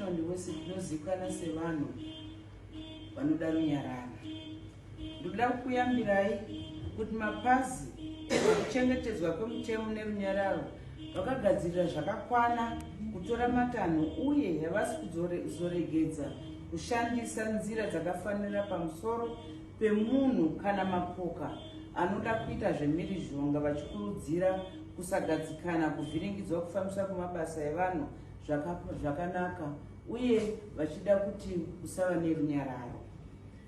remashondi wese tinozikana sevanhu vanoda runyararo. Ndoda kukuyambirai kuti mapazi ekuchengetedzwa kwemutemo nerunyararo vakagadzirira zvakakwana kutora matanho uye havasi kuzoregedza kushandisa nzira dzakafanira pamusoro pemunhu kana mapoka anoda kuita zvemhirizhonga, vachikurudzira kusagadzikana kuvhiringidzwa kufambiswa kwemabasa evanhu zvakanaka uye vachida kuti kusava nerunyararo.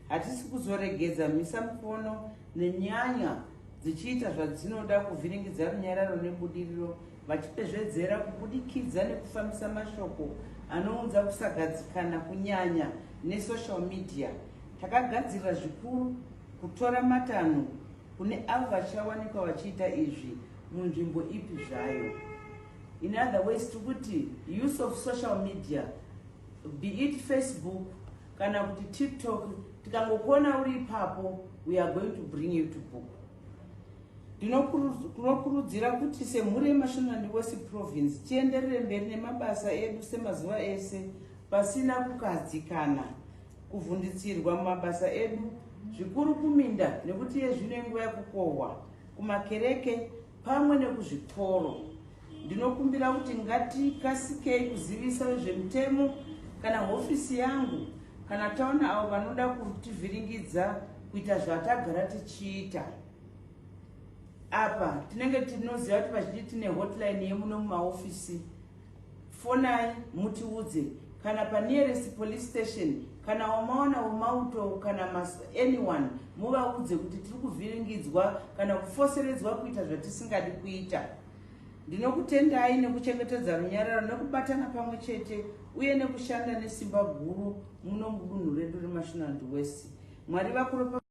Hatisi kuzoregedza mhisa mukono nenyanya dzichiita zvadzinoda kuvhiringidza runyararo nebudiriro, vachipezvedzera kubudikidza nekufambisa mashoko anounza kusagadzikana kunyanya nesocial media. Takagadzirira zvikuru kutora matanho kune avo vachawanikwa vachiita izvi munzvimbo ipi zvayo. In other words, tukuti use of social media, be it Facebook kana kuti TikTok, tikangokona uri ipapo, we are going to bring you to book. Tinokurudzira kuti semhuri yeMashonaland West Province tienderere mberi nemabasa edu semazuva ese pasina kukadzikana kuvhunditsirwa mumabasa edu, zvikuru kuminda nekuti yezvino nguva yekukohwa kumakereke pamwe nekuzvitoro. Ndinokumbira kuti ngatikasikei kuzivisa vezvemutemo kana hofisi yangu kana taona avo vanoda kutivhiringidza kuita zvatagara tichiita. Apa tinenge tinoziva kuti vazhinji tine hotline yemuno mumaofisi. Fonai mutiudze kana pa-nearest police station kana wamaona wemauto kana anyone muvaudze kuti tiri kuvhiringidzwa kana kufoseredzwa kuita zvatisingadi kuita. Ndinokutendai nekuchengetedza runyararo nekubatana pamwe chete uye nekushanda nesimba guru muno mudunhu redu reMashonaland West. Mwari vakuru